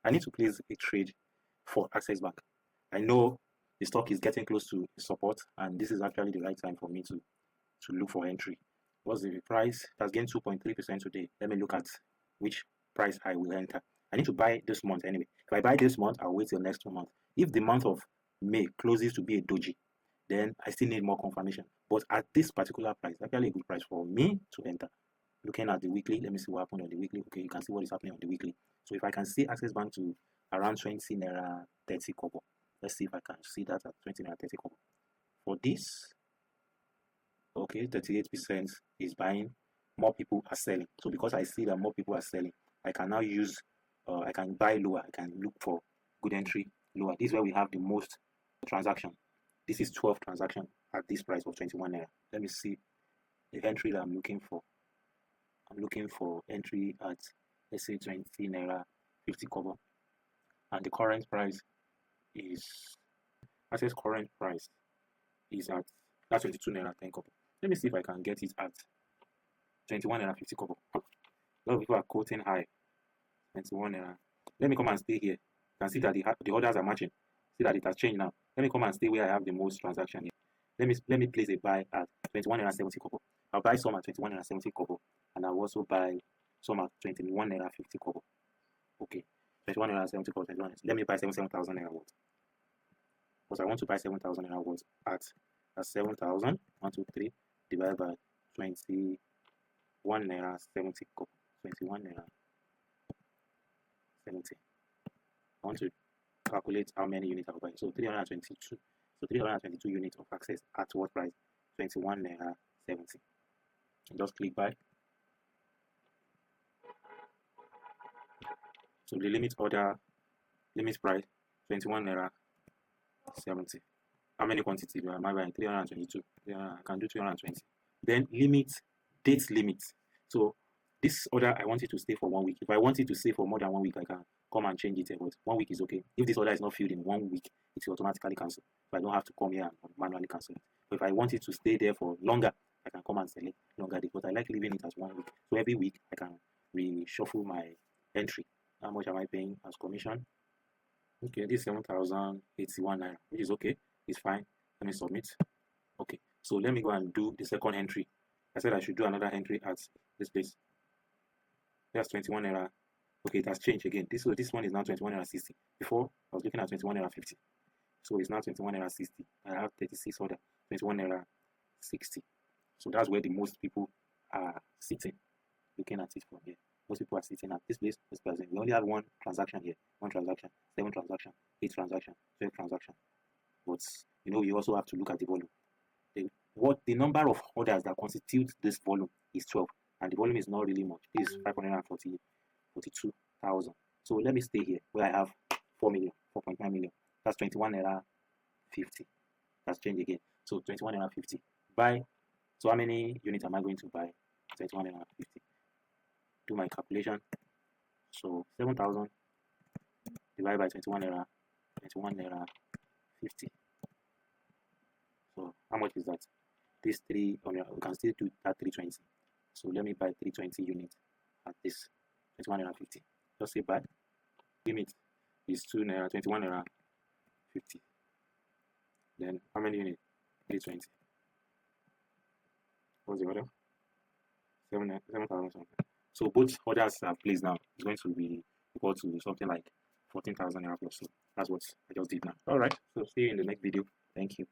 I need to place a trade for Access Bank. I know the stock is getting close to support, and this is actually the right time for me to look for entry. What's the price? It has gained 2.3% today. Let me look at which price I will enter. I need to buy this month anyway. If I buy this month, I'll wait till next month. If the month of May closes to be a doji, then I still need more confirmation. But at this particular price, actually a good price for me to enter. Looking at the weekly, let me see what happened on the weekly. Okay, you can see what is happening on the weekly. So if I can see Access Bank to around 20 naira 30 kobo, let's see if I can see that at 20 naira 30 kobo. For this, okay, 38% is buying, more people are selling. So because I see that more people are selling, I can now use, I can buy lower, I can look for good entry lower. This is where we have the most transaction. This is 12 transaction at this price of 21 naira. Let me see the entry that I'm looking for. I'm looking for entry at, let's say, 20 naira 50 kobo, and the current price is, Access current price is at that 22 naira 10 kobo. Let me see if I can get it at 21 naira 50 kobo. A lot of people are quoting high 21 naira. Let me come and stay here. You can see that the orders are matching. See that it has changed now. Let me come and stay where I have the most transaction here. Let me place a buy at 21 naira 70 kobo. I'll buy some at 21 naira 70 kobo, and I'll also buy some at 21 naira 50 kobo. Okay, 21 naira 70 kobo, 21 naira. Let me buy 7,000 naira worth. Because I want to buy 7,000 naira worth at 7,000, 1, 2, 3, divided by 21 naira 70 kobo. 21 naira 70. I want to calculate how many units I'll buy. So 322. So 322 units of Access at what price? 21 naira 70. And just click buy. So the limit price 21 naira 70. How many quantity do I buy? 322. I can do 320. Then date limit. So this order, I want it to stay for 1 week. If I want it to stay for more than 1 week, I can come and change it. But 1 week is okay. If this order is not filled in 1 week, it will automatically cancel. So I don't have to come here and manually cancel it. But if I want it to stay there for longer, I can come and select longer date. But I like leaving it as 1 week. So every week I can reshuffle my entry. How much am I paying as commission? Okay, this 7,081 naira, which is okay. It's fine. Let me submit. Okay, so let me go and do the second entry. I said I should do another entry at this place. That's 21 naira. Okay, it has changed again. This one is now 21 naira 60. Before I was looking at 21 naira 50. So it's now 21 naira 60. I have 36 order, 21 naira 60. So that's where the most people are sitting, looking at it from here. Most people are sitting at this place. This person. We only have one transaction here. One transaction, 7 transaction, 8 transaction, 12 transaction. But you know, you also have to look at the volume. The number of orders that constitute this volume is 12, and the volume is not really much. This is 542,000. So let me stay here where I have 4 million, 4.9 million. That's 21 naira 50. That's changed again. So 21 naira 50. Buy. So how many units am I going to buy? 21 naira 50. Do my calculation. So 7,000 divided by 21 naira 50. So how much is that? This 300. We can still do that 320. So let me buy 320 units at this 21 naira 50. Just say buy. Limit is 2 naira 21 naira 50. Then how many units? 320. What's the order? 7,000 something. So both orders are placed now. It's going to be equal to something like 14,000 naira plus. So that's what I just did now. All right. So see you in the next video. Thank you.